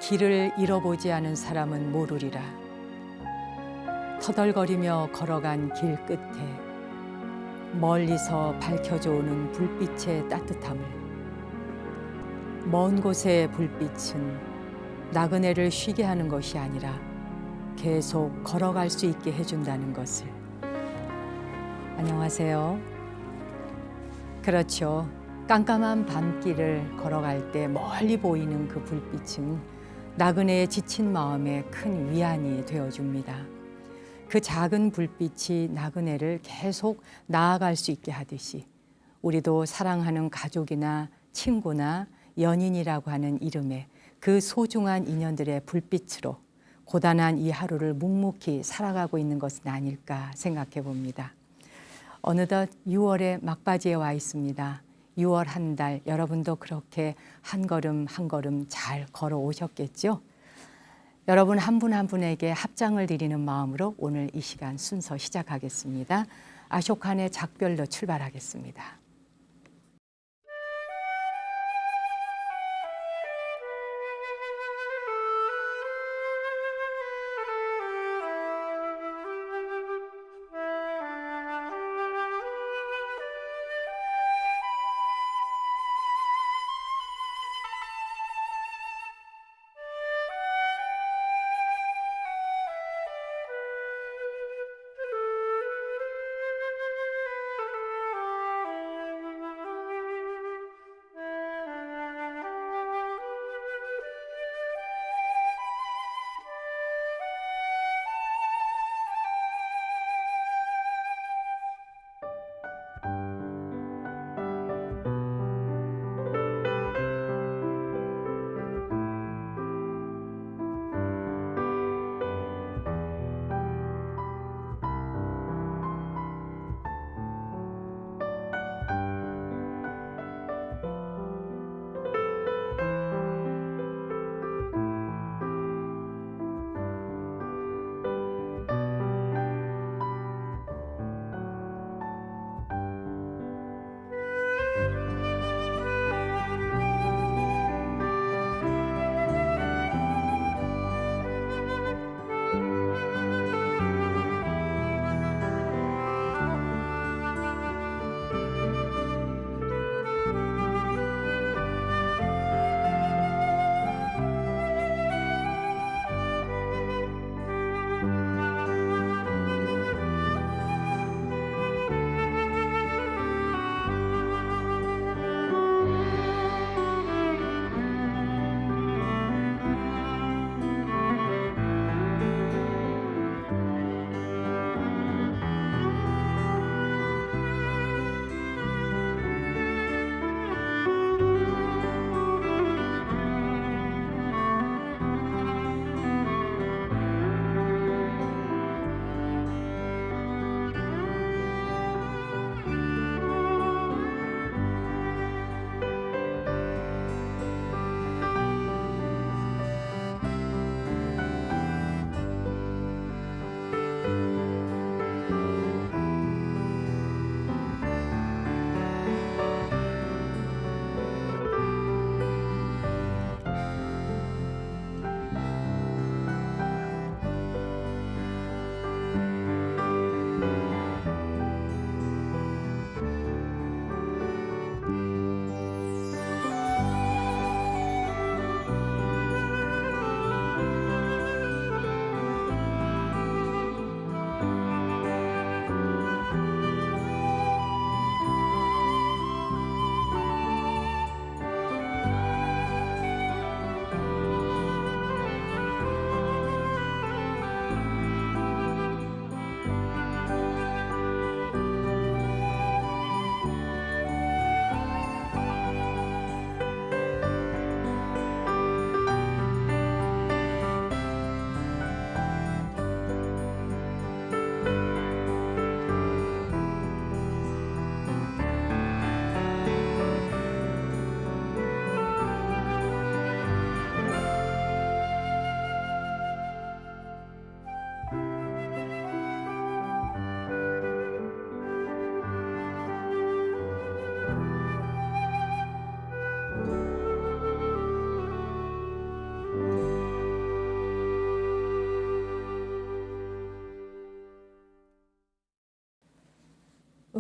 길을 잃어보지 않은 사람은 모르리라. 터덜거리며 걸어간 길 끝에 멀리서 밝혀져 오는 불빛의 따뜻함을, 먼 곳의 불빛은 나그네를 쉬게 하는 것이 아니라 계속 걸어갈 수 있게 해준다는 것을. 안녕하세요. 그렇죠. 깜깜한 밤길을 걸어갈 때 멀리 보이는 그 불빛은 나그네의 지친 마음에 큰 위안이 되어줍니다. 그 작은 불빛이 나그네를 계속 나아갈 수 있게 하듯이 우리도 사랑하는 가족이나 친구나 연인이라고 하는 이름에 그 소중한 인연들의 불빛으로 고단한 이 하루를 묵묵히 살아가고 있는 것은 아닐까 생각해 봅니다. 어느덧 6월의 막바지에 와 있습니다. 6월 한 달, 여러분도 그렇게 한 걸음 한 걸음 잘 걸어오셨겠죠? 여러분 한 분 한 분에게 합장을 드리는 마음으로 오늘 이 시간 순서 시작하겠습니다. 아쇼칸의 작별로 출발하겠습니다.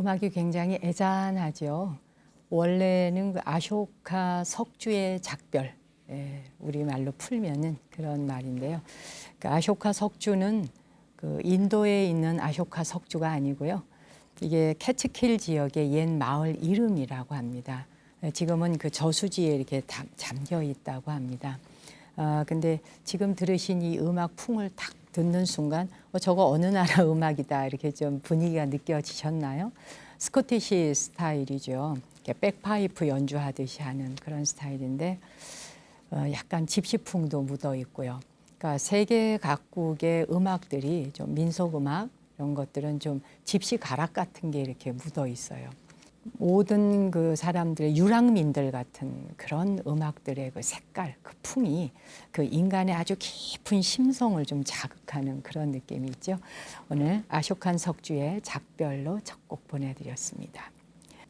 음악이 굉장히 애잔하죠. 원래는 그 아쇼카 석주의 작별, 우리말로 풀면은 그런 말인데요. 그 아쇼카 석주는 그 인도에 있는 아쇼카 석주가 아니고요. 이게 캐츠킬 지역의 옛 마을 이름이라고 합니다. 지금은 그 저수지에 이렇게 잠겨 있다고 합니다. 근데 지금 들으신 이 음악 풍을 딱 듣는 순간 저거 어느 나라 음악이다 이렇게 좀 분위기가 느껴지셨나요? 스코티시 스타일이죠. 백파이프 연주하듯이 하는 그런 스타일인데 약간 집시풍도 묻어 있고요. 그러니까 세계 각국의 음악들이 좀 민속 음악 이런 것들은 좀 집시 가락 같은 게 이렇게 묻어 있어요. 모든 그 사람들의 유랑민들 같은 그런 음악들의 그 색깔, 그 풍이 그 인간의 아주 깊은 심성을 좀 자극하는 그런 느낌이 있죠. 오늘 아쇼칸 석주의 작별로 첫 곡 보내드렸습니다.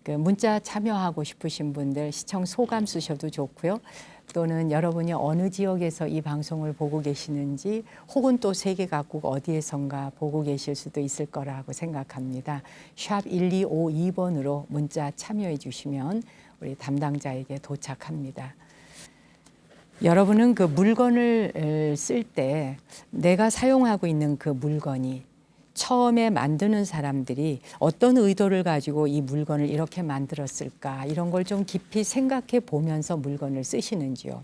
그 문자 참여하고 싶으신 분들 시청 소감 쓰셔도 좋고요. 또는 여러분이 어느 지역에서 이 방송을 보고 계시는지 혹은 또 세계 각국 어디에선가 보고 계실 수도 있을 거라고 생각합니다. 샵 1252번으로 문자 참여해 주시면 우리 담당자에게 도착합니다. 여러분은 그 물건을 쓸 때 내가 사용하고 있는 그 물건이 처음에 만드는 사람들이 어떤 의도를 가지고 이 물건을 이렇게 만들었을까 이런 걸 좀 깊이 생각해 보면서 물건을 쓰시는지요.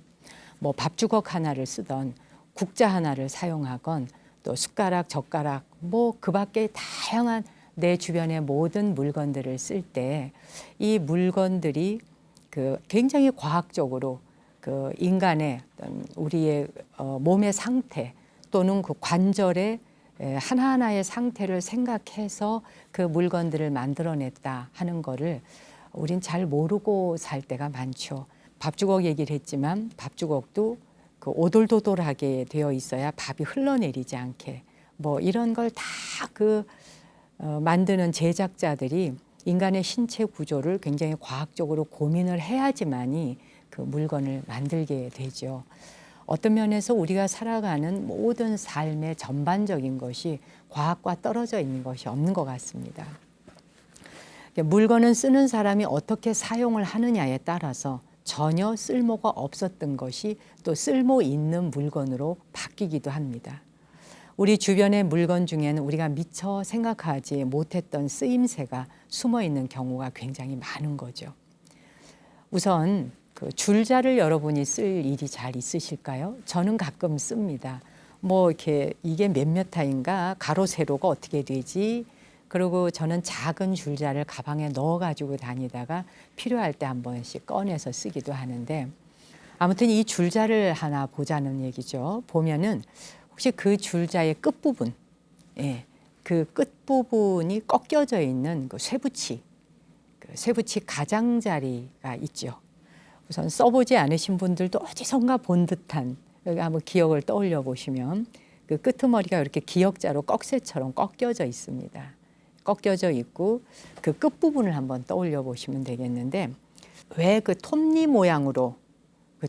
뭐 밥주걱 하나를 쓰던 국자 하나를 사용하건 또 숟가락, 젓가락 뭐 그 밖에 다양한 내 주변의 모든 물건들을 쓸 때 이 물건들이 그 굉장히 과학적으로 그 인간의 어떤 우리의 몸의 상태 또는 그 관절의 하나하나의 상태를 생각해서 그 물건들을 만들어냈다 하는 거를 우린 잘 모르고 살 때가 많죠. 밥주걱 얘기를 했지만 밥주걱도 그 오돌도돌하게 되어 있어야 밥이 흘러내리지 않게 뭐 이런 걸 다 그 만드는 제작자들이 인간의 신체 구조를 굉장히 과학적으로 고민을 해야지만이 그 물건을 만들게 되죠. 어떤 면에서 우리가 살아가는 모든 삶의 전반적인 것이 과학과 떨어져 있는 것이 없는 것 같습니다. 물건은 쓰는 사람이 어떻게 사용을 하느냐에 따라서 전혀 쓸모가 없었던 것이 또 쓸모 있는 물건으로 바뀌기도 합니다. 우리 주변의 물건 중에는 우리가 미처 생각하지 못했던 쓰임새가 숨어 있는 경우가 굉장히 많은 거죠. 우선 그 줄자를 여러분이 쓸 일이 잘 있으실까요? 저는 가끔 씁니다. 뭐 이렇게 이게 몇몇 타인가 가로 세로가 어떻게 되지? 그리고 저는 작은 줄자를 가방에 넣어 가지고 다니다가 필요할 때 한 번씩 꺼내서 쓰기도 하는데 아무튼 이 줄자를 하나 보자는 얘기죠. 보면은 혹시 그 줄자의 끝부분, 그 끝부분이 꺾여져 있는 그 쇠붙이, 그 쇠붙이 가장자리가 있죠. 우선 써보지 않으신 분들도 어디선가 본 듯한 여기 한번 기억을 떠올려 보시면 그 끄트머리가 이렇게 기역자로 꺽쇠처럼 꺾여져 있습니다. 꺾여져 있고 그 끝부분을 한번 떠올려 보시면 되겠는데 왜 그 톱니 모양으로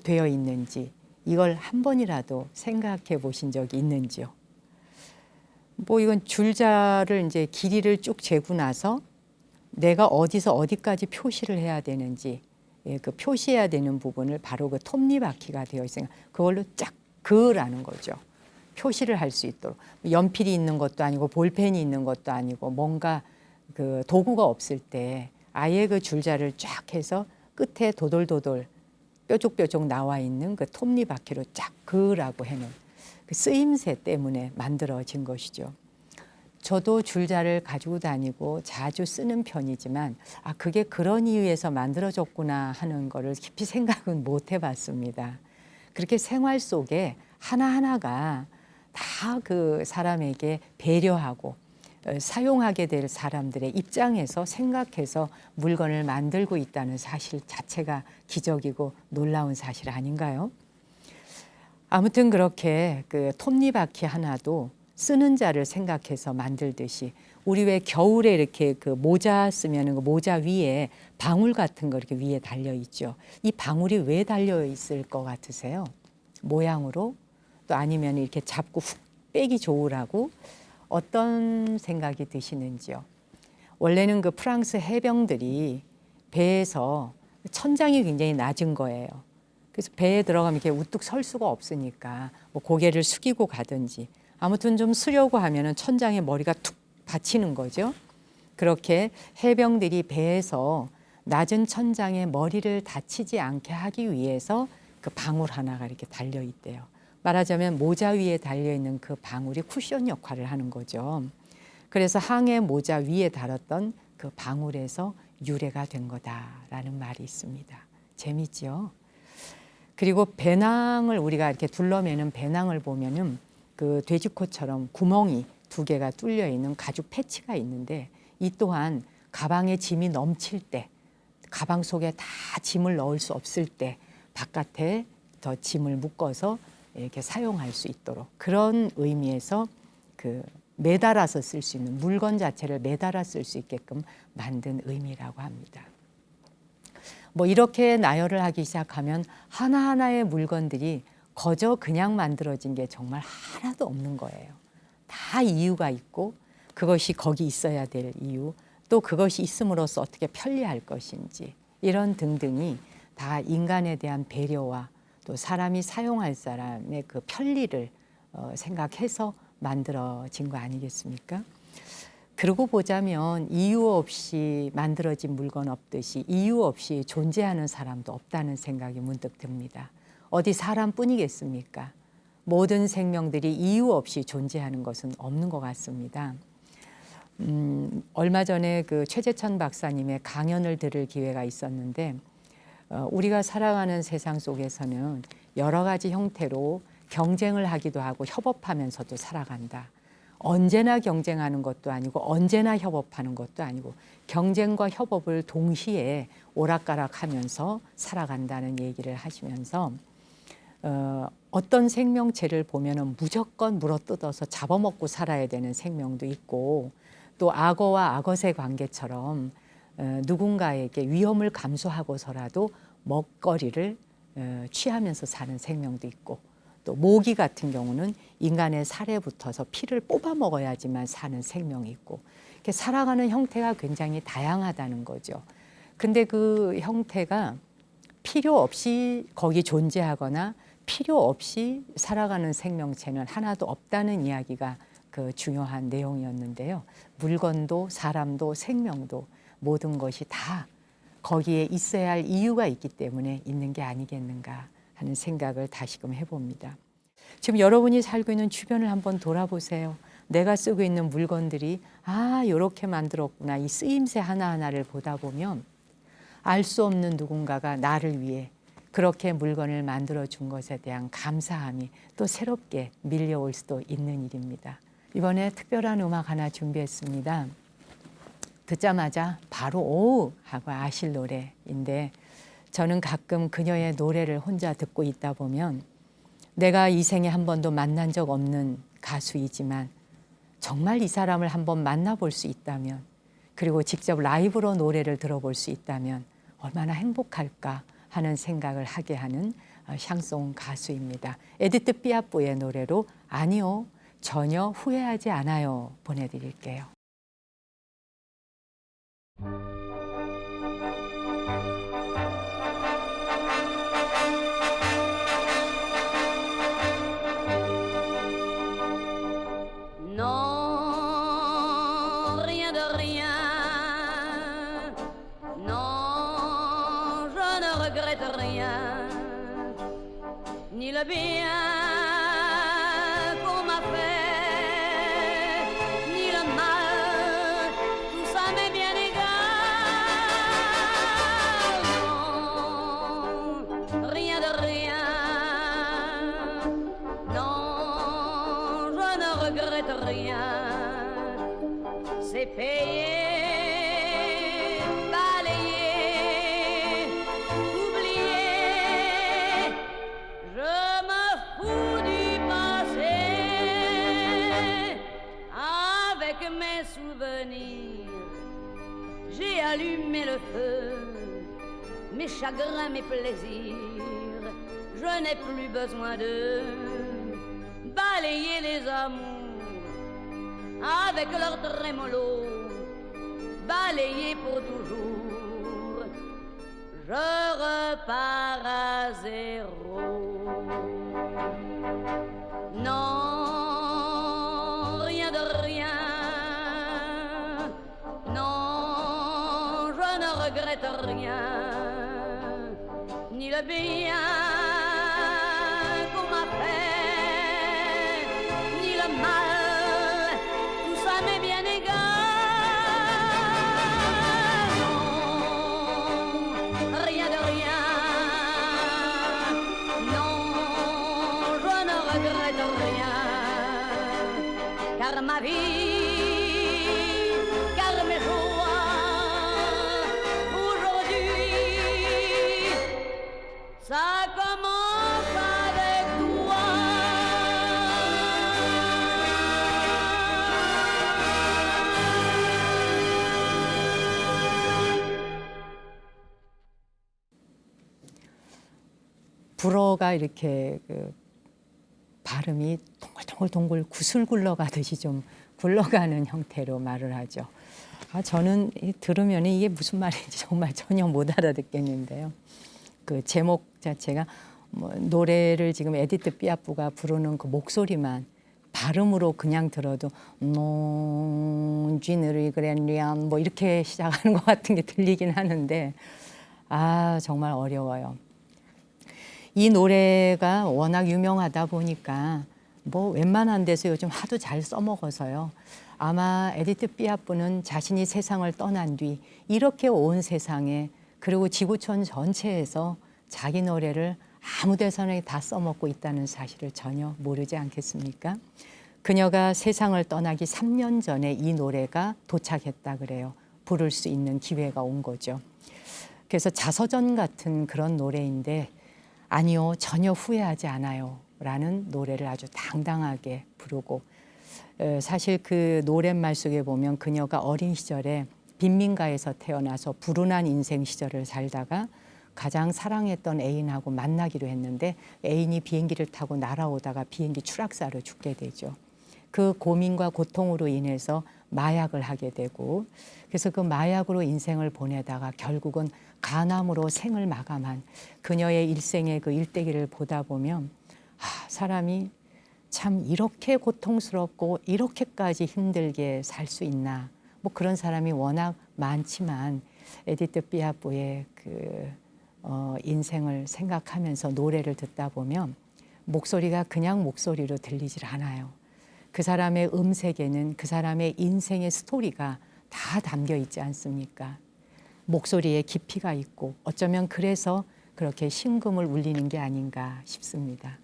되어 있는지 이걸 한 번이라도 생각해 보신 적이 있는지요? 뭐 이건 줄자를 이제 길이를 쭉 재고 나서 내가 어디서 어디까지 표시를 해야 되는지 그 표시해야 되는 부분을 바로 그 톱니바퀴가 되어 있으니까 그걸로 쫙 그으라는 거죠. 표시를 할 수 있도록. 연필이 있는 것도 아니고 볼펜이 있는 것도 아니고 뭔가 그 도구가 없을 때 아예 그 줄자를 쫙 해서 끝에 도돌도돌 뾰족뾰족 나와 있는 그 톱니바퀴로 쫙 그으라고 해놓은 그 쓰임새 때문에 만들어진 것이죠. 저도 줄자를 가지고 다니고 자주 쓰는 편이지만 그게 그런 이유에서 만들어졌구나 하는 거를 깊이 생각은 못 해봤습니다. 그렇게 생활 속에 하나하나가 다 그 사람에게 배려하고 사용하게 될 사람들의 입장에서 생각해서 물건을 만들고 있다는 사실 자체가 기적이고 놀라운 사실 아닌가요? 아무튼 그렇게 그 톱니바퀴 하나도 쓰는 자를 생각해서 만들듯이 우리 왜 겨울에 이렇게 그 모자 쓰면 그 모자 위에 방울 같은 거 이렇게 위에 달려 있죠. 이 방울이 왜 달려 있을 것 같으세요? 모양으로 또 아니면 이렇게 잡고 훅 빼기 좋으라고 어떤 생각이 드시는지요? 원래는 그 프랑스 해병들이 배에서 천장이 굉장히 낮은 거예요. 그래서 배에 들어가면 이렇게 우뚝 설 수가 없으니까 뭐 고개를 숙이고 가든지 아무튼 좀 쓰려고 하면은 천장에 머리가 툭 받치는 거죠. 그렇게 해병들이 배에서 낮은 천장에 머리를 다치지 않게 하기 위해서 그 방울 하나가 이렇게 달려 있대요. 말하자면 모자 위에 달려 있는 그 방울이 쿠션 역할을 하는 거죠. 그래서 항해 모자 위에 달았던 그 방울에서 유래가 된 거다라는 말이 있습니다. 재밌죠? 그리고 배낭을 우리가 이렇게 둘러매는 배낭을 보면은 그 돼지코처럼 구멍이 2개가 뚫려 있는 가죽 패치가 있는데 이 또한 가방에 짐이 넘칠 때, 가방 속에 다 짐을 넣을 수 없을 때 바깥에 더 짐을 묶어서 이렇게 사용할 수 있도록 그런 의미에서 그 매달아서 쓸 수 있는 물건 자체를 매달아 쓸 수 있게끔 만든 의미라고 합니다. 뭐 이렇게 나열을 하기 시작하면 하나하나의 물건들이 거저 그냥 만들어진 게 정말 하나도 없는 거예요. 다 이유가 있고 그것이 거기 있어야 될 이유, 또 그것이 있음으로써 어떻게 편리할 것인지 이런 등등이 다 인간에 대한 배려와 또 사람이 사용할 사람의 그 편리를 생각해서 만들어진 거 아니겠습니까? 그러고 보자면 이유 없이 만들어진 물건 없듯이 이유 없이 존재하는 사람도 없다는 생각이 문득 듭니다. 어디 사람뿐이겠습니까? 모든 생명들이 이유 없이 존재하는 것은 없는 것 같습니다. 얼마 전에 그 최재천 박사님의 강연을 들을 기회가 있었는데 우리가 살아가는 세상 속에서는 여러 가지 형태로 경쟁을 하기도 하고 협업하면서도 살아간다. 언제나 경쟁하는 것도 아니고 언제나 협업하는 것도 아니고 경쟁과 협업을 동시에 오락가락하면서 살아간다는 얘기를 하시면서 어떤 생명체를 보면은 무조건 물어뜯어서 잡아먹고 살아야 되는 생명도 있고 또 악어와 악어새 관계처럼 누군가에게 위험을 감수하고서라도 먹거리를 취하면서 사는 생명도 있고 또 모기 같은 경우는 인간의 살에 붙어서 피를 뽑아 먹어야지만 사는 생명이 있고 이렇게 살아가는 형태가 굉장히 다양하다는 거죠. 근데 그 형태가 필요 없이 거기 존재하거나 필요 없이 살아가는 생명체는 하나도 없다는 이야기가 그 중요한 내용이었는데요. 물건도 사람도 생명도 모든 것이 다 거기에 있어야 할 이유가 있기 때문에 있는 게 아니겠는가 하는 생각을 다시금 해봅니다. 지금 여러분이 살고 있는 주변을 한번 돌아보세요. 내가 쓰고 있는 물건들이 이렇게 만들었구나. 이 쓰임새 하나하나를 보다 보면 알 수 없는 누군가가 나를 위해 그렇게 물건을 만들어준 것에 대한 감사함이 또 새롭게 밀려올 수도 있는 일입니다. 이번에 특별한 음악 하나 준비했습니다. 듣자마자 바로 오 하고 아실 노래인데 저는 가끔 그녀의 노래를 혼자 듣고 있다 보면 내가 이 생에 한 번도 만난 적 없는 가수이지만 정말 이 사람을 한번 만나볼 수 있다면 그리고 직접 라이브로 노래를 들어볼 수 있다면 얼마나 행복할까 하는 생각을 하게 하는 샹송 가수입니다. 에디트 피아프의 노래로 아니요, 전혀 후회하지 않아요 보내드릴게요. Non, rien de rien. Non, je ne regrette rien. Ni le bien qu'on m'a fait, ni le mal, tout ça m'est bien égal. Non, rien de rien. Non, je ne regrette rien. C'est payé, balayé, oublié. Je me fous du passé. Avec mes souvenirs, j'ai allumé le feu. Mes chagrins, mes plaisirs, je n'ai plus besoin de balayer les amours avec leur trémolo, balayé pour toujours, je repars à zéro. Non, rien de rien. Non, je ne regrette rien, ni le bien qu'on m'a fait, ni le mal, tout ça m'est bien égal. Non, rien de rien. Non, je ne regrette rien, car ma vie, car mes joies, aujourd'hui, ça commence avec toi. 불어가 이렇게 그 발음이 동글동글 구슬 굴러가듯이 좀 굴러가는 형태로 말을 하죠. 저는 들으면 이게 무슨 말인지 정말 전혀 못 알아듣겠는데요. 그 제목 자체가 뭐 노래를 지금 에디트 피아프가 부르는 그 목소리만 발음으로 그냥 들어도 쥐느리 그랜리안 뭐 이렇게 시작하는 것 같은 게 들리긴 하는데 정말 어려워요. 이 노래가 워낙 유명하다 보니까 뭐 웬만한 데서 요즘 하도 잘 써먹어서요. 아마 에디트 피아프는 자신이 세상을 떠난 뒤 이렇게 온 세상에 그리고 지구촌 전체에서 자기 노래를 아무 데서나 다 써먹고 있다는 사실을 전혀 모르지 않겠습니까? 그녀가 세상을 떠나기 3년 전에 이 노래가 도착했다 그래요. 부를 수 있는 기회가 온 거죠. 그래서 자서전 같은 그런 노래인데 아니요, 전혀 후회하지 않아요 라는 노래를 아주 당당하게 부르고 사실 그 노랫말 속에 보면 그녀가 어린 시절에 빈민가에서 태어나서 불운한 인생 시절을 살다가 가장 사랑했던 애인하고 만나기로 했는데 애인이 비행기를 타고 날아오다가 비행기 추락사로 죽게 되죠. 그 고민과 고통으로 인해서 마약을 하게 되고 그래서 그 마약으로 인생을 보내다가 결국은 간암으로 생을 마감한 그녀의 일생의 그 일대기를 보다 보면 사람이 참 이렇게 고통스럽고 이렇게까지 힘들게 살 수 있나 뭐 그런 사람이 워낙 많지만 에디트 피아프의 그 인생을 생각하면서 노래를 듣다 보면 목소리가 그냥 목소리로 들리질 않아요. 그 사람의 음색에는 그 사람의 인생의 스토리가 다 담겨 있지 않습니까? 목소리에 깊이가 있고 어쩌면 그래서 그렇게 심금을 울리는 게 아닌가 싶습니다.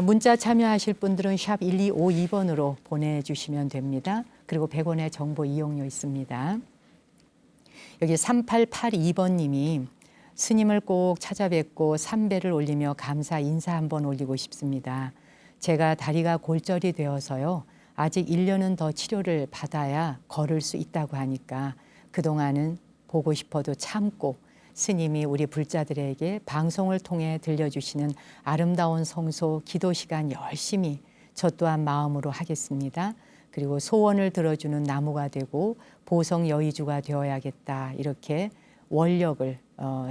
문자 참여하실 분들은 샵 1252번으로 보내주시면 됩니다. 그리고 100원의 정보 이용료 있습니다. 여기 3882번님이 스님을 꼭 찾아뵙고 삼배를 올리며 감사 인사 한번 올리고 싶습니다. 제가 다리가 골절이 되어서요. 아직 1년은 더 치료를 받아야 걸을 수 있다고 하니까 그동안은 보고 싶어도 참고 스님이 우리 불자들에게 방송을 통해 들려주시는 아름다운 성소 기도 시간 열심히 저 또한 마음으로 하겠습니다. 그리고 소원을 들어주는 나무가 되고 보성 여의주가 되어야겠다. 이렇게 원력을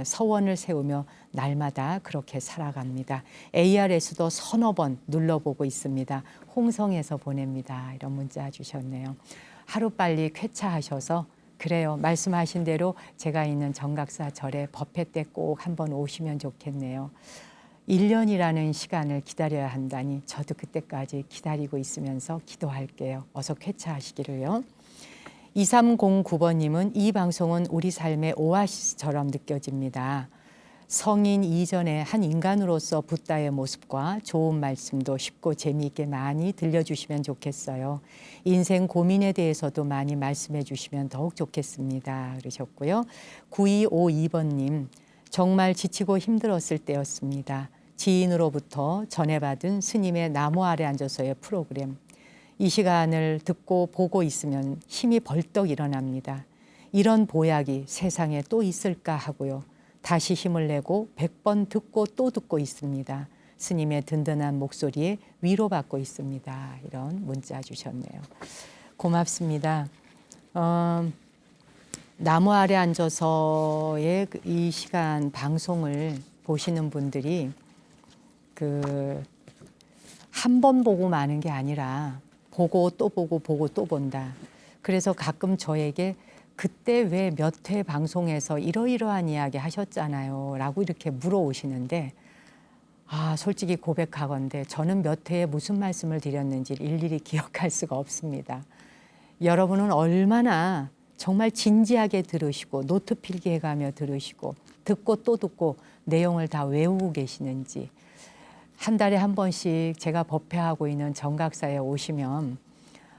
서원을 세우며 날마다 그렇게 살아갑니다. ARS도 서너 번 눌러보고 있습니다. 홍성에서 보냅니다. 이런 문자 주셨네요. 하루빨리 쾌차하셔서 그래요. 말씀하신 대로 제가 있는 정각사 절에 법회 때 꼭 한번 오시면 좋겠네요. 1년이라는 시간을 기다려야 한다니 저도 그때까지 기다리고 있으면서 기도할게요. 어서 쾌차하시기를요. 2309번님은 이 방송은 우리 삶의 오아시스처럼 느껴집니다. 성인 이전의 한 인간으로서 붓다의 모습과 좋은 말씀도 쉽고 재미있게 많이 들려주시면 좋겠어요. 인생 고민에 대해서도 많이 말씀해 주시면 더욱 좋겠습니다. 그러셨고요. 9252번님, 정말 지치고 힘들었을 때였습니다. 지인으로부터 전해받은 스님의 나무 아래 앉아서의 프로그램. 이 시간을 듣고 보고 있으면 힘이 벌떡 일어납니다. 이런 보약이 세상에 또 있을까 하고요. 다시 힘을 내고 100번 듣고 또 듣고 있습니다. 스님의 든든한 목소리에 위로받고 있습니다. 이런 문자 주셨네요. 고맙습니다. 나무 아래 앉아서의 이 시간 방송을 보시는 분들이 한 번 보고 마는 게 아니라 보고 또 보고 보고 또 본다. 그래서 가끔 저에게 그때 왜 몇 회 방송에서 이러이러한 이야기 하셨잖아요 라고 이렇게 물어오시는데, 솔직히 고백하건대 저는 몇 회에 무슨 말씀을 드렸는지 일일이 기억할 수가 없습니다. 여러분은 얼마나 정말 진지하게 들으시고 노트 필기해가며 들으시고 듣고 또 듣고 내용을 다 외우고 계시는지. 한 달에 한 번씩 제가 법회하고 있는 정각사에 오시면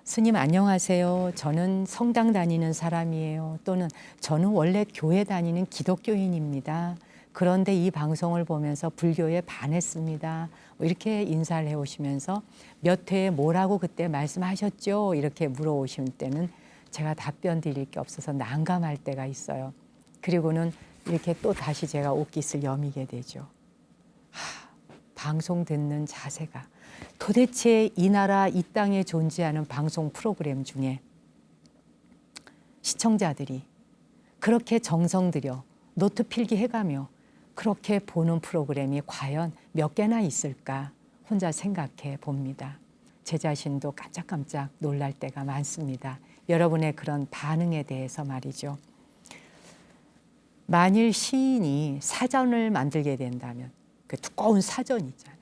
스님 안녕하세요. 저는 성당 다니는 사람이에요. 또는 저는 원래 교회 다니는 기독교인입니다. 그런데 이 방송을 보면서 불교에 반했습니다. 이렇게 인사를 해오시면서 몇 회에 뭐라고 그때 말씀하셨죠? 이렇게 물어오실 때는 제가 답변 드릴 게 없어서 난감할 때가 있어요. 그리고는 이렇게 또 다시 제가 옷깃을 여미게 되죠. 방송 듣는 자세가 도대체 이 나라 이 땅에 존재하는 방송 프로그램 중에 시청자들이 그렇게 정성 들여 노트 필기해가며 그렇게 보는 프로그램이 과연 몇 개나 있을까 혼자 생각해 봅니다. 제 자신도 깜짝깜짝 놀랄 때가 많습니다. 여러분의 그런 반응에 대해서 말이죠. 만일 시인이 사전을 만들게 된다면 그 두꺼운 사전 있잖아요.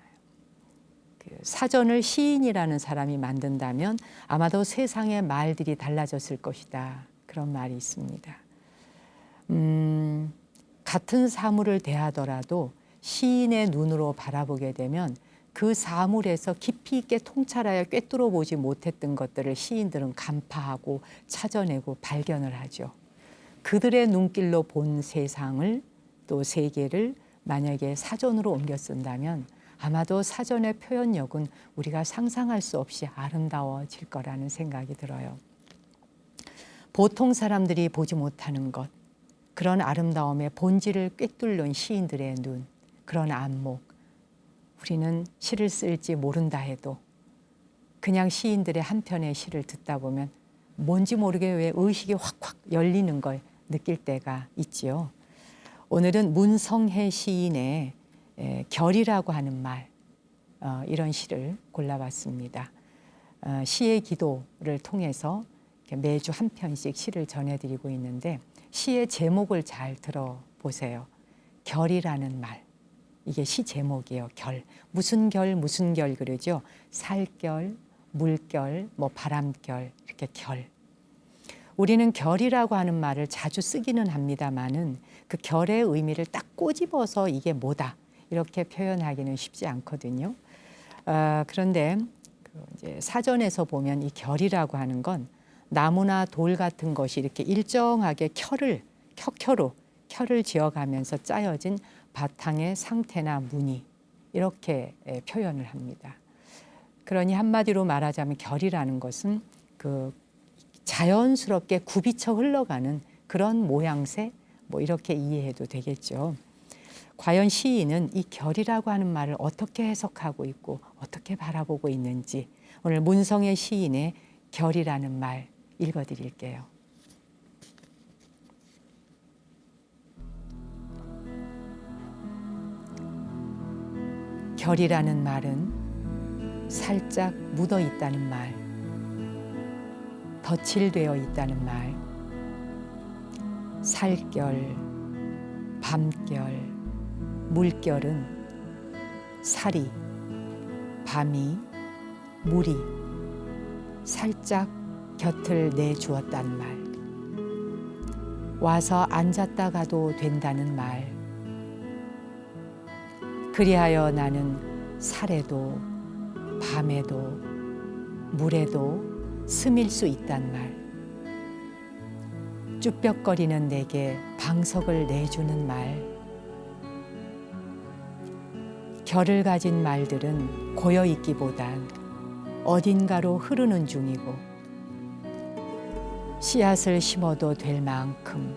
그 사전을 시인이라는 사람이 만든다면 아마도 세상의 말들이 달라졌을 것이다. 그런 말이 있습니다. 같은 사물을 대하더라도 시인의 눈으로 바라보게 되면 그 사물에서 깊이 있게 통찰하여 꿰뚫어 보지 못했던 것들을 시인들은 간파하고 찾아내고 발견을 하죠. 그들의 눈길로 본 세상을 또 세계를 만약에 사전으로 옮겨 쓴다면 아마도 사전의 표현력은 우리가 상상할 수 없이 아름다워질 거라는 생각이 들어요. 보통 사람들이 보지 못하는 것, 그런 아름다움의 본질을 꿰뚫는 시인들의 눈, 그런 안목, 우리는 시를 쓸지 모른다 해도 그냥 시인들의 한 편의 시를 듣다 보면 뭔지 모르게 왜 의식이 확확 열리는 걸 느낄 때가 있지요. 오늘은 문성혜 시인의 결이라고 하는 말, 이런 시를 골라봤습니다. 시의 기도를 통해서 매주 한 편씩 시를 전해드리고 있는데 시의 제목을 잘 들어보세요. 결이라는 말, 이게 시 제목이에요. 결, 무슨 결 무슨 결 그러죠. 살결, 물결, 뭐 바람결, 이렇게 결. 우리는 결이라고 하는 말을 자주 쓰기는 합니다마는 그 결의 의미를 딱 꼬집어서 이게 뭐다 이렇게 표현하기는 쉽지 않거든요. 그런데 이제 사전에서 보면 이 결이라고 하는 건 나무나 돌 같은 것이 이렇게 일정하게 켜를 지어가면서 짜여진 바탕의 상태나 무늬 이렇게 표현을 합니다. 그러니 한마디로 말하자면 결이라는 것은 그 자연스럽게 굽이쳐 흘러가는 그런 모양새 뭐 이렇게 이해해도 되겠죠. 과연 시인은 이 결이라고 하는 말을 어떻게 해석하고 있고 어떻게 바라보고 있는지 오늘 문성혜 시인의 결이라는 말 읽어드릴게요. 결이라는 말은 살짝 묻어 있다는 말, 덧칠되어 있다는 말, 살결, 밤결, 물결은 살이, 밤이, 물이 살짝 곁을 내주었다는 말, 와서 앉았다 가도 된다는 말, 그리하여 나는 살에도 밤에도 물에도 스밀 수 있단 말, 쭈뼛거리는 내게 방석을 내주는 말, 결을 가진 말들은 고여있기보단 어딘가로 흐르는 중이고 씨앗을 심어도 될 만큼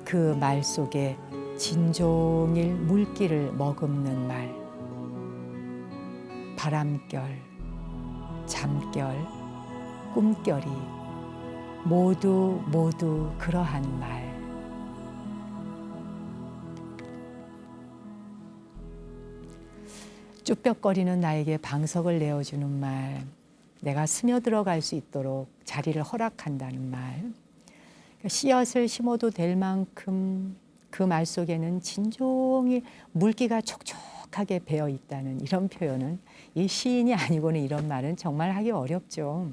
그 말 속에 진종일 물기를 머금는 말, 바람결, 잠결, 꿈결이 모두 모두 그러한 말. 쭈뼛거리는 나에게 방석을 내어주는 말, 내가 스며들어갈 수 있도록 자리를 허락한다는 말, 씨앗을 심어도 될 만큼 그 말 속에는 진종이 물기가 촉촉하게 배어 있다는 이런 표현은, 이 시인이 아니고는 이런 말은 정말 하기 어렵죠.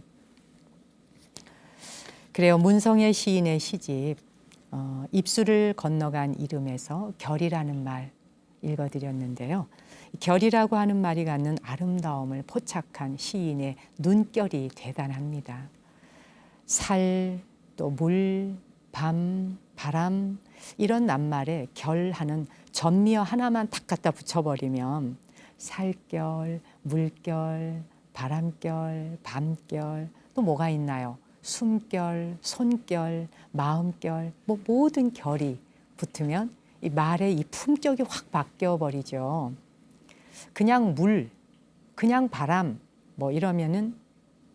그래요. 문성의 시인의 시집 입술을 건너간 이름에서 결이라는 말 읽어드렸는데요. 결이라고 하는 말이 갖는 아름다움을 포착한 시인의 눈결이 대단합니다. 살, 또 물, 밤, 바람 이런 낱말에 결하는 전미어 하나만 딱 갖다 붙여버리면 살결, 물결, 바람결, 밤결 또 뭐가 있나요? 숨결, 손결, 마음결 뭐 모든 결이 붙으면 이 말의 이 품격이 확 바뀌어버리죠. 그냥 물, 그냥 바람 뭐 이러면은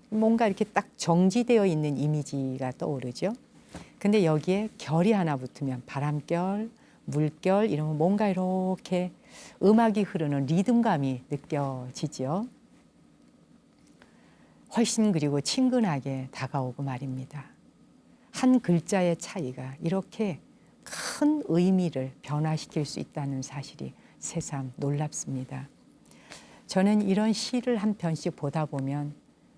뭔가 이렇게 딱 정지되어 있는 이미지가 떠오르죠. 근데 여기에 결이 하나 붙으면 바람결, 물결 이러면 뭔가 이렇게 음악이 흐르는 리듬감이 느껴지죠. 훨씬 그리고 친근하게 다가오고 말입니다. 한 글자의 차이가 이렇게 큰 의미를 변화시킬 수 있다는 사실이 새삼 놀랍습니다. 저는 이런 시를 한 편씩 보다 보면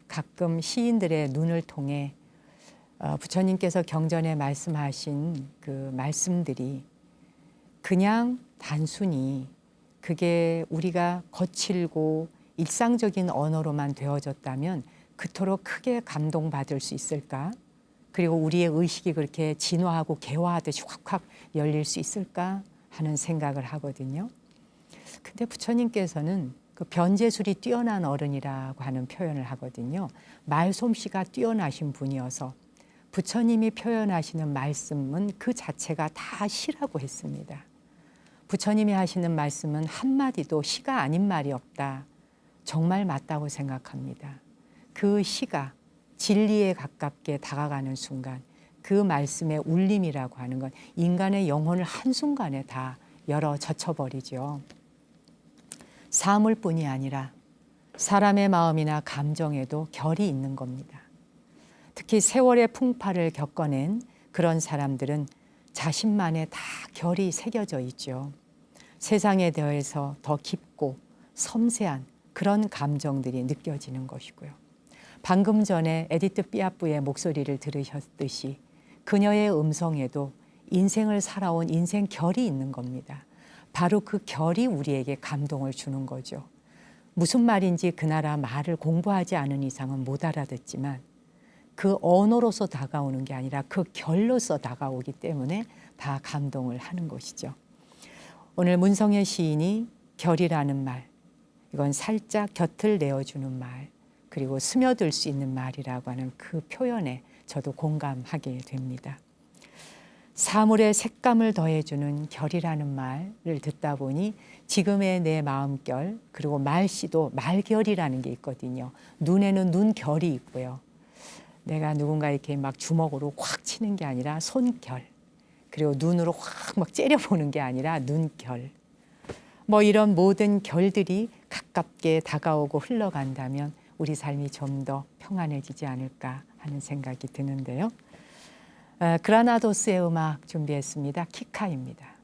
가끔 시인들의 눈을 통해 부처님께서 경전에 말씀하신 그 말씀들이 그냥 단순히 그게 우리가 거칠고 일상적인 언어로만 되어졌다면 그토록 크게 감동받을 수 있을까? 그리고 우리의 의식이 그렇게 진화하고 개화하듯이 확확 열릴 수 있을까 하는 생각을 하거든요. 근데 부처님께서는 그 변제술이 뛰어난 어른이라고 하는 표현을 하거든요. 말솜씨가 뛰어나신 분이어서 부처님이 표현하시는 말씀은 그 자체가 다 시라고 했습니다. 부처님이 하시는 말씀은 한마디도 시가 아닌 말이 없다. 정말 맞다고 생각합니다. 그 시가 진리에 가깝게 다가가는 순간 그 말씀의 울림이라고 하는 건 인간의 영혼을 한순간에 다 열어 젖혀버리죠. 사물뿐이 아니라 사람의 마음이나 감정에도 결이 있는 겁니다. 특히 세월의 풍파를 겪어낸 그런 사람들은 자신만의 다 결이 새겨져 있죠. 세상에 대해서 더 깊고 섬세한 그런 감정들이 느껴지는 것이고요. 방금 전에 에디트 피아프의 목소리를 들으셨듯이 그녀의 음성에도 인생을 살아온 인생 결이 있는 겁니다. 바로 그 결이 우리에게 감동을 주는 거죠. 무슨 말인지 그 나라 말을 공부하지 않은 이상은 못 알아듣지만 그 언어로서 다가오는 게 아니라 그 결로서 다가오기 때문에 다 감동을 하는 것이죠. 오늘 문성의 시인이 결이라는 말, 이건 살짝 곁을 내어주는 말, 그리고 스며들 수 있는 말이라고 하는 그 표현에 저도 공감하게 됩니다. 사물의 색감을 더해주는 결이라는 말을 듣다 보니 지금의 내 마음결, 그리고 말씨도 말결이라는 게 있거든요. 눈에는 눈결이 있고요. 내가 누군가 이렇게 막 주먹으로 확 치는 게 아니라 손결, 그리고 눈으로 확 막 째려보는 게 아니라 눈결. 뭐 이런 모든 결들이 가깝게 다가오고 흘러간다면 우리 삶이 좀 더 평안해지지 않을까 하는 생각이 드는데요. 그라나도스의 음악 준비했습니다. 키카입니다.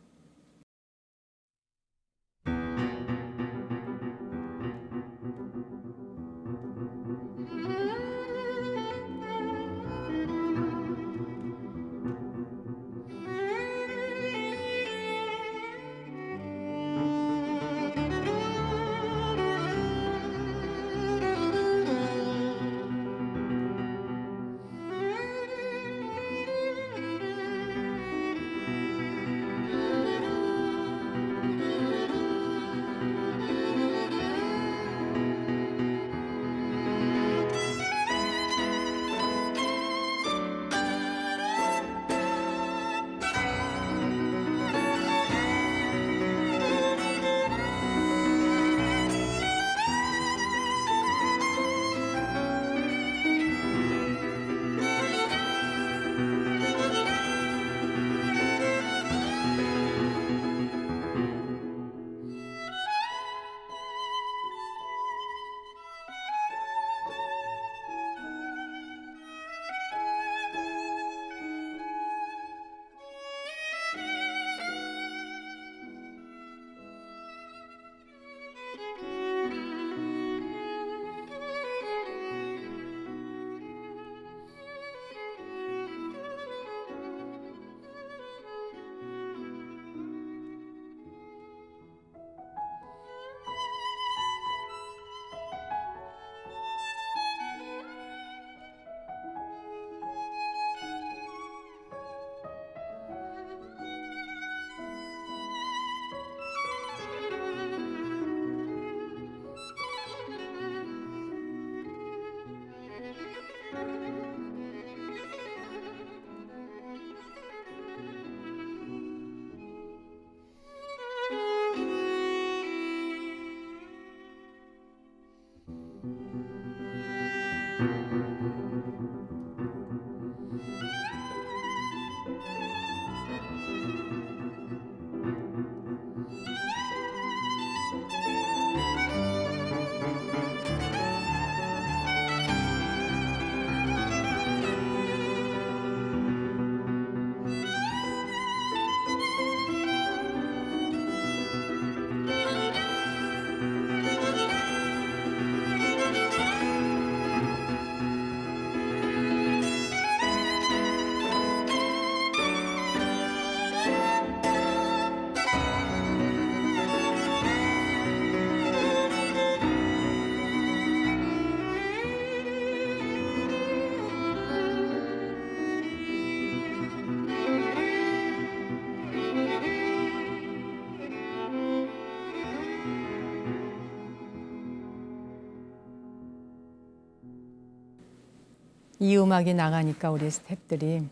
이 음악이 나가니까 우리 스태프들이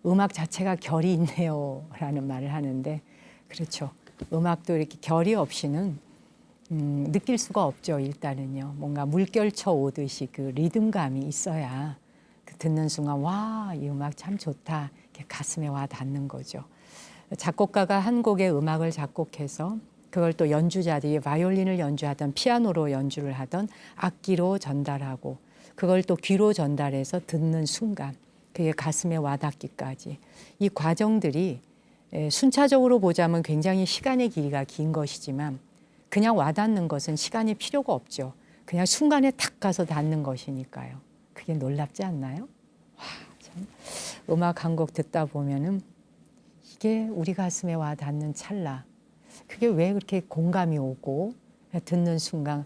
음악 자체가 결이 있네요 라는 말을 하는데, 그렇죠. 음악도 이렇게 결이 없이는 느낄 수가 없죠. 일단은요. 뭔가 물결쳐 오듯이 그 리듬감이 있어야 그 듣는 순간 와, 이 음악 참 좋다, 이렇게 가슴에 와 닿는 거죠. 작곡가가 한 곡의 음악을 작곡해서 그걸 또 연주자들이 바이올린을 연주하던 피아노로 연주를 하던 악기로 전달하고 그걸 또 귀로 전달해서 듣는 순간 그게 가슴에 와닿기까지, 이 과정들이 순차적으로 보자면 굉장히 시간의 길이가 긴 것이지만 그냥 와닿는 것은 시간이 필요가 없죠. 그냥 순간에 탁 가서 닿는 것이니까요. 그게 놀랍지 않나요? 와, 참. 음악 한 곡 듣다 보면은 이게 우리 가슴에 와닿는 찰나, 그게 왜 그렇게 공감이 오고 듣는 순간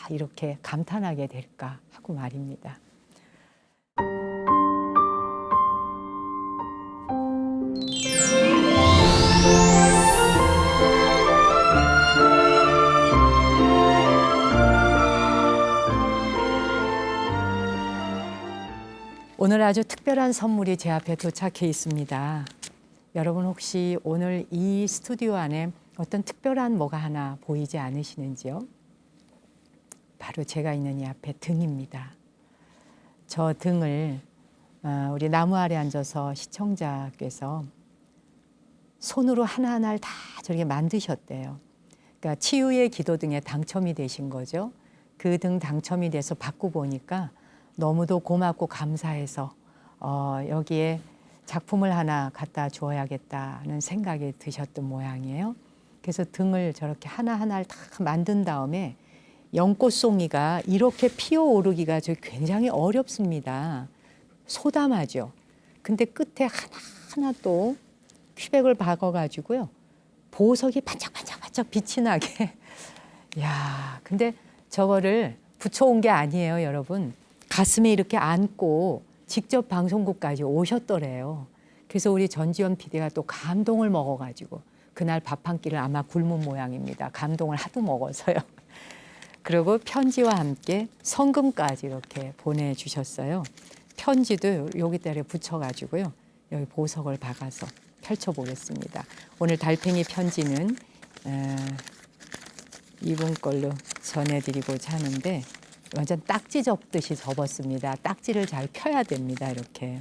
이렇게 감탄하게 될까 하고 말입니다. 오늘 아주 특별한 선물이 제 앞에 도착해 있습니다. 여러분 혹시 오늘 이 스튜디오 안에 어떤 특별한 뭐가 하나 보이지 않으시는지요? 바로 제가 있는 이 앞에 등입니다. 저 등을 우리 나무 아래 앉아서 시청자께서 손으로 하나하나를 다 저렇게 만드셨대요. 그러니까 치유의 기도 등에 당첨이 되신 거죠. 그 등 당첨이 돼서 받고 보니까 너무도 고맙고 감사해서 여기에 작품을 하나 갖다 주어야겠다는 생각이 드셨던 모양이에요. 그래서 등을 저렇게 하나하나를 다 만든 다음에 연꽃송이가 이렇게 피어오르기가 굉장히 어렵습니다. 소담하죠. 근데 끝에 하나하나 또 퀴백을 박아가지고요. 보석이 반짝반짝반짝 빛이 나게. 야, 근데 저거를 붙여온 게 아니에요, 여러분. 가슴에 이렇게 안고 직접 방송국까지 오셨더래요. 그래서 우리 전지현 PD가 또 감동을 먹어가지고 그날 밥 한 끼를 아마 굶은 모양입니다. 감동을 하도 먹어서요. 그리고 편지와 함께 성금까지 이렇게 보내주셨어요. 편지도 여기다가 붙여가지고요. 여기 보석을 박아서 펼쳐보겠습니다. 오늘 달팽이 편지는 이분 걸로 전해드리고자 하는데 완전 딱지 접듯이 접었습니다. 딱지를 잘 펴야 됩니다. 이렇게.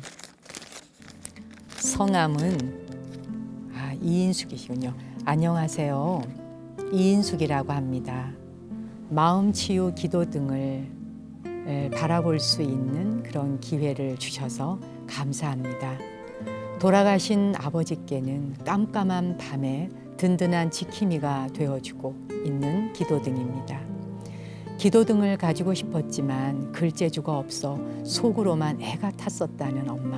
성함은 이인숙이시군요. 안녕하세요. 이인숙이라고 합니다. 마음치유 기도 등을 바라볼 수 있는 그런 기회를 주셔서 감사합니다. 돌아가신 아버지께는 깜깜한 밤에 든든한 지킴이가 되어주고 있는 기도등입니다. 기도등을 가지고 싶었지만 글재주가 없어 속으로만 애가 탔었다는 엄마.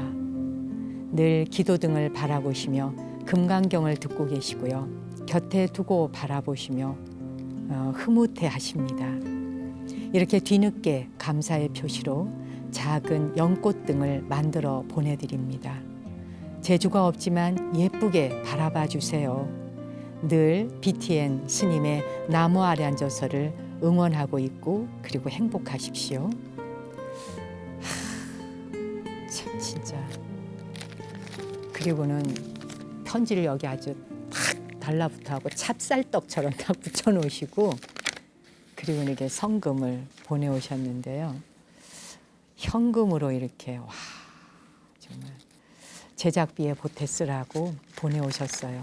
늘 기도등을 바라보시며 금강경을 듣고 계시고요. 곁에 두고 바라보시며 흐뭇해 하십니다. 이렇게 뒤늦게 감사의 표시로 작은 연꽃등을 만들어 보내드립니다. 재주가 없지만 예쁘게 바라봐 주세요. 늘 BTN 스님의 나무 아래 앉아서를 응원하고 있고 그리고 행복하십시오. 참 진짜. 그리고는 편지를 여기 아주 탁 달라붙어하고 찹쌀떡처럼 딱 붙여놓으시고 그리고 이렇게 성금을 보내오셨는데요. 현금으로 이렇게 와 정말 제작비에 보태 쓰라고 보내오셨어요.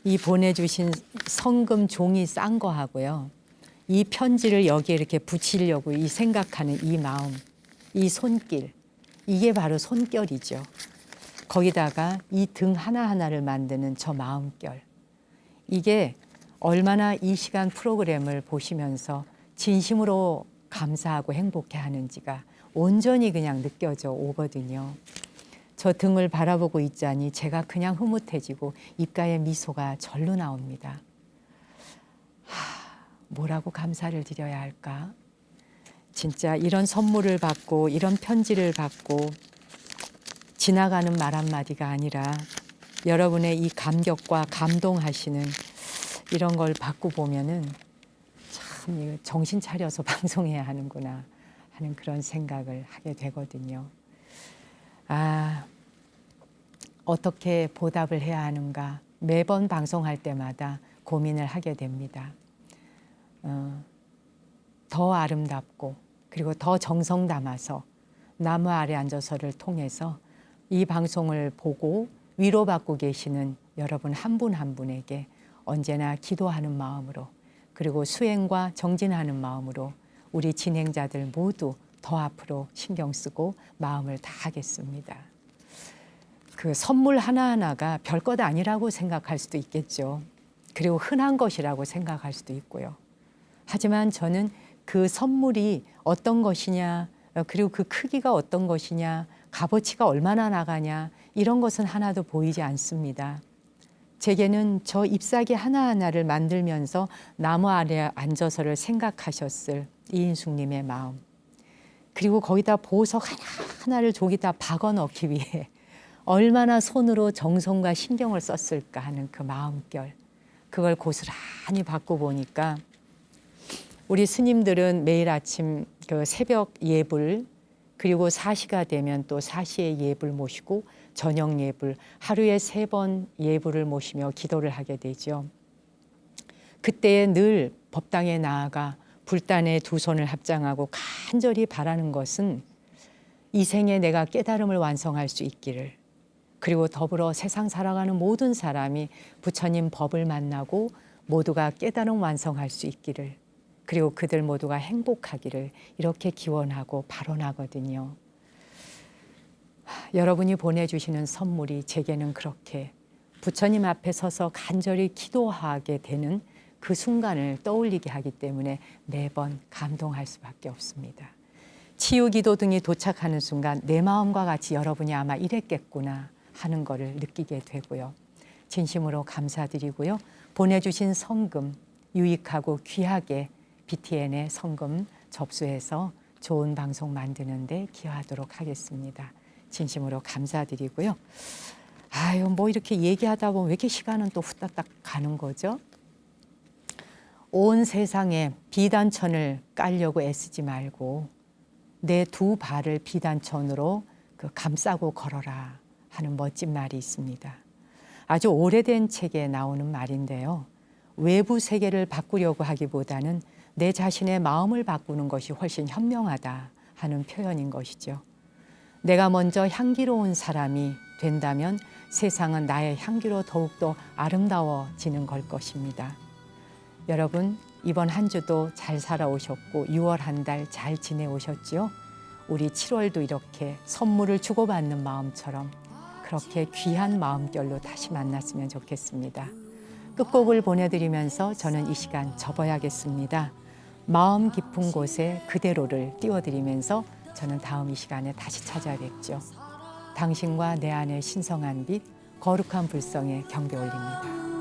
이 보내주신 성금 종이 싼 거 하고요. 이 편지를 여기에 이렇게 붙이려고 이 생각하는 이 마음, 이 손길, 이게 바로 손결이죠. 거기다가 이 등 하나하나를 만드는 저 마음결. 이게 얼마나 이 시간 프로그램을 보시면서 진심으로 감사하고 행복해 하는지가 온전히 그냥 느껴져 오거든요. 저 등을 바라보고 있자니 제가 그냥 흐뭇해지고 입가에 미소가 절로 나옵니다. 뭐라고 감사를 드려야 할까? 진짜 이런 선물을 받고 이런 편지를 받고 지나가는 말 한마디가 아니라 여러분의 이 감격과 감동하시는 이런 걸 받고 보면은 참 정신 차려서 방송해야 하는구나 하는 그런 생각을 하게 되거든요. 어떻게 보답을 해야 하는가 매번 방송할 때마다 고민을 하게 됩니다. 더 아름답고 그리고 더 정성 담아서 나무 아래 앉아서를 통해서 이 방송을 보고 위로받고 계시는 여러분 한 분 한 분에게 언제나 기도하는 마음으로 그리고 수행과 정진하는 마음으로 우리 진행자들 모두 더 앞으로 신경 쓰고 마음을 다하겠습니다. 그 선물 하나하나가 별것 아니라고 생각할 수도 있겠죠. 그리고 흔한 것이라고 생각할 수도 있고요. 하지만 저는 그 선물이 어떤 것이냐, 그리고 그 크기가 어떤 것이냐, 값어치가 얼마나 나가냐 이런 것은 하나도 보이지 않습니다. 제게는 저 잎사귀 하나하나를 만들면서 나무 아래 앉아서를 생각하셨을 이인숙님의 마음, 그리고 거기다 보석 하나하나를 저기다 박아 넣기 위해 얼마나 손으로 정성과 신경을 썼을까 하는 그 마음결, 그걸 고스란히 받고 보니까 우리 스님들은 매일 아침 그 새벽 예불 그리고 사시가 되면 또 사시의 예불 모시고 저녁 예불 하루에 3번 예불을 모시며 기도를 하게 되죠. 그때에 늘 법당에 나아가 불단에 두 손을 합장하고 간절히 바라는 것은 이 생에 내가 깨달음을 완성할 수 있기를, 그리고 더불어 세상 살아가는 모든 사람이 부처님 법을 만나고 모두가 깨달음 완성할 수 있기를, 그리고 그들 모두가 행복하기를 이렇게 기원하고 발언하거든요. 여러분이 보내주시는 선물이 제게는 그렇게 부처님 앞에 서서 간절히 기도하게 되는 그 순간을 떠올리게 하기 때문에 매번 감동할 수밖에 없습니다. 치유기도 등이 도착하는 순간 내 마음과 같이 여러분이 아마 이랬겠구나 하는 것을 느끼게 되고요. 진심으로 감사드리고요. 보내주신 성금 유익하고 귀하게 BTN의 성금 접수해서 좋은 방송 만드는 데 기여하도록 하겠습니다. 진심으로 감사드리고요. 뭐 이렇게 얘기하다 보면 왜 이렇게 시간은 또 후딱딱 가는 거죠? 온 세상에 비단천을 깔려고 애쓰지 말고 내 두 발을 비단천으로 감싸고 걸어라 하는 멋진 말이 있습니다. 아주 오래된 책에 나오는 말인데요. 외부 세계를 바꾸려고 하기보다는 내 자신의 마음을 바꾸는 것이 훨씬 현명하다 하는 표현인 것이죠. 내가 먼저 향기로운 사람이 된다면 세상은 나의 향기로 더욱더 아름다워지는 걸 것입니다. 여러분, 이번 한 주도 잘 살아오셨고 6월 한 달 잘 지내오셨지요? 우리 7월도 이렇게 선물을 주고받는 마음처럼 그렇게 귀한 마음결로 다시 만났으면 좋겠습니다. 끝곡을 보내드리면서 저는 이 시간 접어야겠습니다. 마음 깊은 곳에 그대로를 띄워드리면서 저는 다음 이 시간에 다시 찾아뵙죠. 당신과 내 안의 신성한 빛, 거룩한 불성에 경배 올립니다.